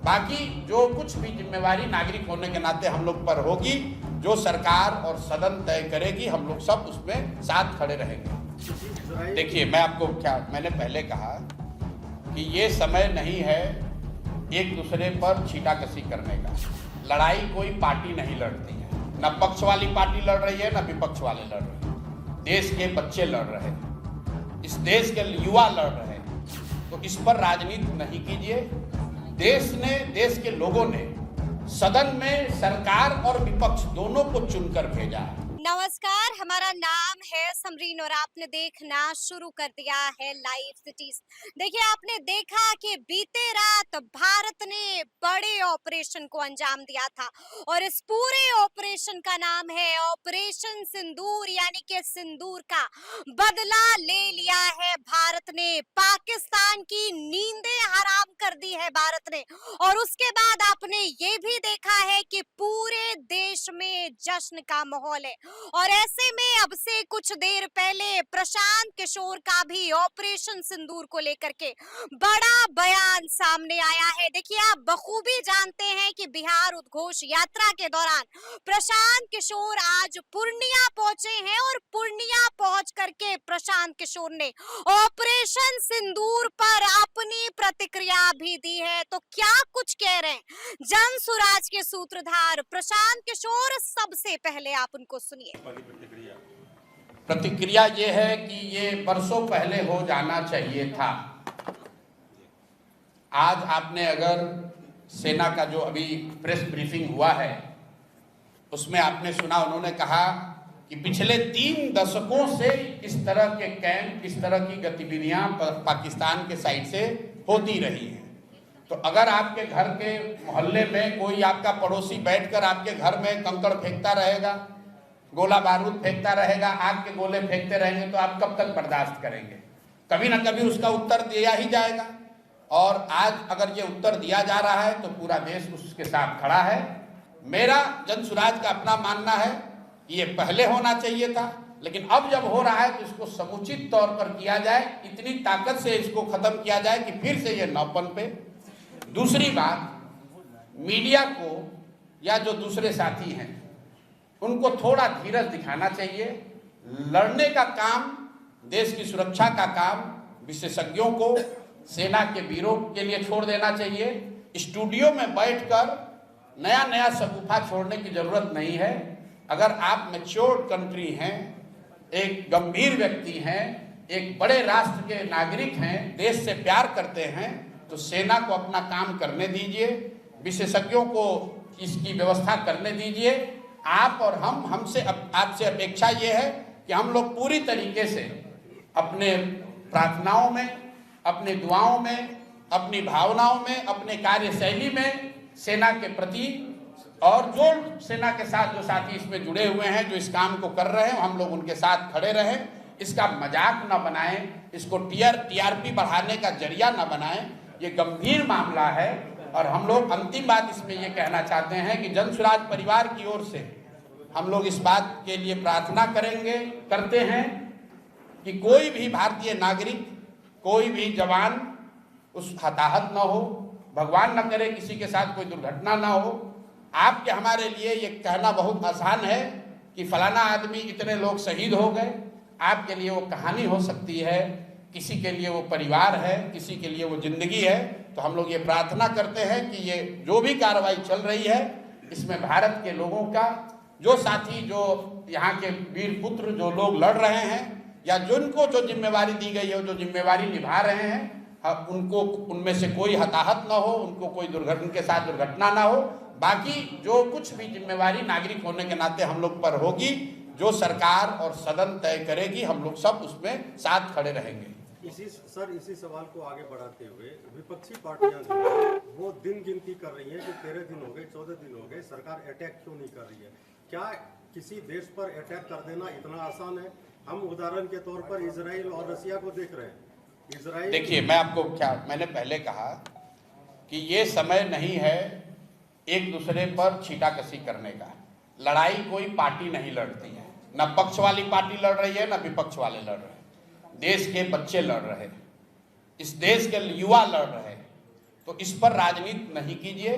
बाकी जो कुछ भी जिम्मेवारी नागरिक होने के नाते हम लोग पर होगी, जो सरकार और सदन तय करेगी, हम लोग सब उसमें साथ खड़े रहेंगे। देखिए, मैंने पहले कहा कि ये समय नहीं है एक दूसरे पर छीटाकशी करने का। लड़ाई कोई पार्टी नहीं लड़ती है, न पक्ष वाली पार्टी लड़ रही है, न विपक्ष वाले लड़ रहे हैं। देश के बच्चे लड़ रहे हैं, इस देश के युवा लड़ रहे हैं, तो इस पर राजनीति नहीं कीजिए। देश के लोगों ने सदन में सरकार और विपक्ष दोनों को चुनकर भेजा है। नमस्कार, हमारा नाम है समरीन और आपने देखना शुरू कर दिया है लाइव सिटीज। देखिए, आपने देखा कि बीते रात भारत ने बड़े ऑपरेशन को अंजाम दिया था और इस पूरे ऑपरेशन का नाम है ऑपरेशन सिंदूर, यानी कि सिंदूर का बदला ले लिया है भारत ने। पाकिस्तान की नींदें हराम कर दी है भारत ने। और उसके बाद आपने ये भी देखा है कि पूरे देश में जश्न का माहौल है। और ऐसे में अब से कुछ देर पहले प्रशांत किशोर का भी ऑपरेशन सिंदूर को लेकर के बड़ा बयान सामने आया है। देखिए, आप बखूबी जानते हैं कि बिहार उद्घोष यात्रा के दौरान प्रशांत किशोर आज पूर्णिया पहुंचे हैं और पूर्णिया पहुंच करके प्रशांत किशोर ने ऑपरेशन सिंदूर पर अपनी प्रतिक्रिया भी दी है। तो क्या कुछ कह रहे हैं जन सुराज के सूत्रधार प्रशांत किशोर, सबसे पहले आप उनको सुनिए। प्रतिक्रिया ये है कि ये बरसों पहले हो जाना चाहिए था। आज आपने अगर सेना का जो अभी प्रेस ब्रीफिंग हुआ है उसमें आपने सुना, उन्होंने कहा कि पिछले 3 दशकों से इस तरह के कैंप, इस तरह की गतिविधियां पाकिस्तान के साइड से होती रही हैं। तो अगर आपके घर के मोहल्ले में कोई आपका पड़ोसी बैठकर आपके घर में कंकड़ फेंकता रहेगा, गोला बारूद फेंकता रहेगा, आग के गोले फेंकते रहेंगे, तो आप कब तक बर्दाश्त करेंगे? कभी ना कभी उसका उत्तर दिया ही जाएगा। और आज अगर ये उत्तर दिया जा रहा है तो पूरा देश उसके साथ खड़ा है। मेरा जनसुराज का अपना मानना है कि ये पहले होना चाहिए था, लेकिन अब जब हो रहा है तो इसको समुचित तौर पर किया जाए, इतनी ताकत से इसको खत्म किया जाए कि फिर से ये न पनपे। दूसरी बात, मीडिया को या जो दूसरे साथी हैं उनको थोड़ा धीरज दिखाना चाहिए। लड़ने का काम, देश की सुरक्षा का काम विशेषज्ञों को, सेना के वीरों के लिए छोड़ देना चाहिए। स्टूडियो में बैठकर नया नया शगुफा छोड़ने की जरूरत नहीं है। अगर आप मैच्योर्ड कंट्री हैं, एक गंभीर व्यक्ति हैं, एक बड़े राष्ट्र के नागरिक हैं, देश से प्यार करते हैं, तो सेना को अपना काम करने दीजिए, विशेषज्ञों को इसकी व्यवस्था करने दीजिए। आप और हमसे आपसे अपेक्षा ये है कि हम लोग पूरी तरीके से अपने प्रार्थनाओं में, अपने दुआओं में, अपनी भावनाओं में, अपने कार्यशैली में सेना के प्रति, और जो सेना के साथ जो साथी इसमें जुड़े हुए हैं, जो इस काम को कर रहे हैं, हम लोग उनके साथ खड़े रहें। इसका मजाक न बनाएं, इसको टीआरपी बढ़ाने का जरिया न बनाएं। ये गंभीर मामला है। और हम लोग अंतिम बात इसमें ये कहना चाहते हैं कि जनसुराज परिवार की ओर से हम लोग इस बात के लिए प्रार्थना करते हैं कि कोई भी भारतीय नागरिक, कोई भी जवान उस हताहत न हो, भगवान न करे किसी के साथ कोई दुर्घटना ना हो। आपके हमारे लिए ये कहना बहुत आसान है कि फलाना आदमी, इतने लोग शहीद हो गए। आपके लिए वो कहानी हो सकती है, किसी के लिए वो परिवार है, किसी के लिए वो जिंदगी है। तो हम लोग ये प्रार्थना करते हैं कि ये जो भी कार्रवाई चल रही है, इसमें भारत के लोगों का, जो साथी, जो यहाँ के वीर पुत्र, जो लोग लड़ रहे हैं या जिनको जो जिम्मेवारी दी गई है, जो जिम्मेवारी निभा रहे हैं, उनको, उनमें से कोई हताहत ना हो, उनको कोई उनके साथ दुर्घटना ना हो। बाकी जो कुछ भी जिम्मेवारी नागरिक होने के नाते हम लोग पर होगी, जो सरकार और सदन तय करेगी, हम लोग सब उसमें साथ खड़े रहेंगे। इसी सवाल को आगे बढ़ाते हुए विपक्षी पार्टियां जो है वो दिन गिनती कर रही हैं कि 13 दिन हो गए, 14 दिन हो गए, सरकार अटैक क्यों नहीं कर रही है? क्या किसी देश पर अटैक कर देना इतना आसान है? हम उदाहरण के तौर पर इजराइल और रसिया को देख रहे हैं। इजराइल, देखिए, मैंने पहले कहा कि ये समय नहीं है एक दूसरे पर छीटाकशी करने का। लड़ाई कोई पार्टी नहीं लड़ती है, न पक्ष वाली पार्टी लड़ रही है, न विपक्ष वाले लड़ रहे हैं। देश के बच्चे लड़ रहे हैं, इस देश के युवा लड़ रहे हैं, तो इस पर राजनीति नहीं कीजिए।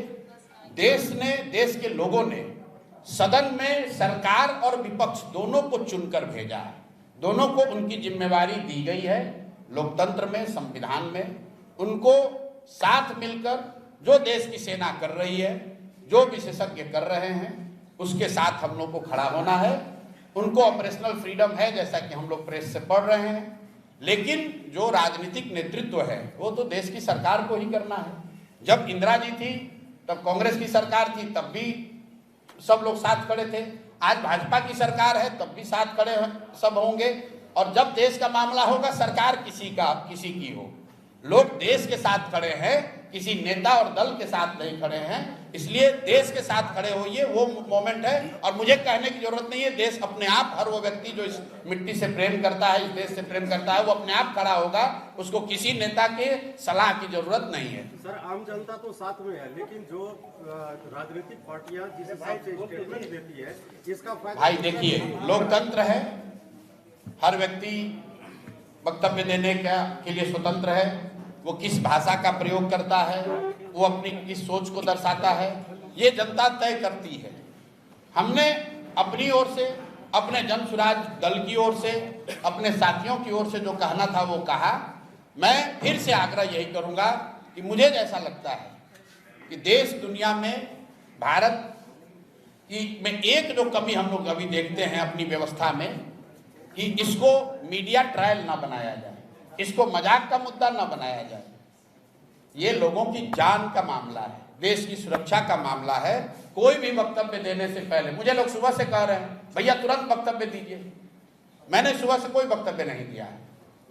देश के लोगों ने सदन में सरकार और विपक्ष दोनों को चुनकर भेजा है, दोनों को उनकी जिम्मेवारी दी गई है। लोकतंत्र में, संविधान में उनको साथ मिलकर जो देश की सेना कर रही है, जो विशेषज्ञ कर रहे हैं, उसके साथ हम लोग को खड़ा होना है। उनको ऑपरेशनल फ्रीडम है, जैसा कि हम लोग प्रेस से पढ़ रहे हैं, लेकिन जो राजनीतिक नेतृत्व है वो तो देश की सरकार को ही करना है। जब इंदिरा जी थी तब कांग्रेस की सरकार थी, तब भी सब लोग साथ खड़े थे। आज भाजपा की सरकार है तब भी साथ खड़े सब होंगे। और जब देश का मामला होगा, सरकार किसी की हो, लोग देश के साथ खड़े हैं, किसी नेता और दल के साथ नहीं खड़े हैं। इसलिए देश के साथ खड़े होइए, वो मोमेंट है। और मुझे कहने की जरूरत नहीं है, देश अपने आप, हर वो व्यक्ति जो इस मिट्टी से प्रेम करता है, इस देश से प्रेम करता है, वो अपने आप खड़ा होगा। उसको किसी नेता के सलाह की जरूरत नहीं है। सर, आम जनता तो साथ में है, लेकिन जो राजनीतिक पार्टियां जिस हिसाब से स्टेटमेंट देती है, इसका फायदा भाई देखिए, लोकतंत्र है, हर व्यक्ति वक्तव्य देने के लिए स्वतंत्र है। वो किस भाषा का प्रयोग करता है, वो अपनी किस सोच को दर्शाता है, ये जनता तय करती है। हमने अपनी ओर से, अपने जन स्वराज दल की ओर से, अपने साथियों की ओर से जो कहना था वो कहा। मैं फिर से आग्रह यही करूंगा कि मुझे जैसा लगता है कि देश दुनिया में भारत की में एक जो कमी हम लोग अभी देखते हैं अपनी व्यवस्था में, कि इसको मीडिया ट्रायल ना बनाया जाए, इसको मजाक का मुद्दा ना बनाया जाए। ये लोगों की जान का मामला है, देश की सुरक्षा का मामला है। कोई भी वक्तव्य देने से पहले, मुझे लोग सुबह से कह रहे हैं भैया तुरंत वक्तव्य दीजिए। मैंने सुबह से कोई वक्तव्य नहीं दिया है,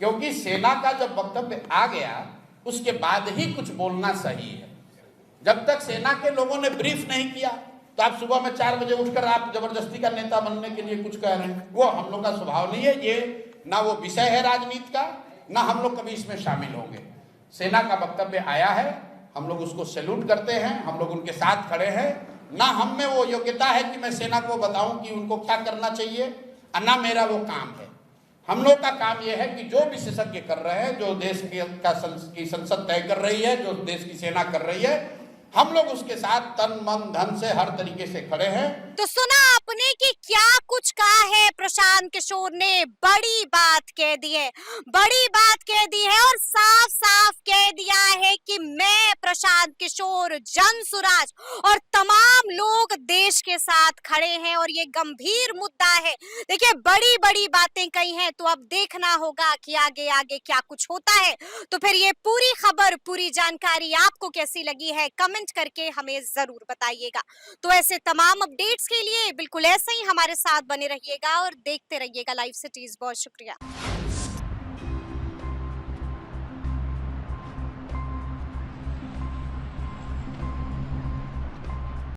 क्योंकि सेना का जब वक्तव्य आ गया उसके बाद ही कुछ बोलना सही है। जब तक सेना के लोगों ने ब्रीफ नहीं किया तो आप सुबह में 4 बजे उठकर आप जबरदस्ती का नेता बनने के लिए कुछ कह रहे हैं, वो हम लोग का स्वभाव नहीं है। ये ना वो विषय है राजनीति का, ना हम लोग कभी इसमें शामिल होंगे। सेना का वक्तव्य आया है, हम लोग उसको सैल्यूट करते हैं, हम लोग उनके साथ खड़े हैं। ना हम में वो योग्यता है कि मैं सेना को बताऊं कि उनको क्या करना चाहिए, और ना मेरा वो काम है। हम लोग का काम ये है कि जो विशेषज्ञ कर रहे हैं, जो देश की संसद तय कर रही है, जो देश की सेना कर रही है, हम लोग उसके साथ तन मन धन से हर तरीके से खड़े हैं। तो सुना आपने कि क्या कुछ कहा है प्रशांत किशोर ने। बड़ी बात कह दी है, बड़ी बात कह दी है और साफ साफ कह दिया है कि मैं प्रशांत किशोर, जन सुराज और तमाम लोग देश के साथ खड़े हैं और ये गंभीर मुद्दा है। देखिए, बड़ी बड़ी बातें कही हैं, तो अब देखना होगा कि आगे आगे क्या कुछ होता है। तो फिर ये पूरी खबर, पूरी जानकारी आपको कैसी लगी है, कमेंट करके हमें जरूर बताइएगा। तो ऐसे तमाम अपडेट्स के लिए बिल्कुल ऐसे ही हमारे साथ बने रहिएगा और देखते रहिएगा लाइव सिटीज। बहुत शुक्रिया।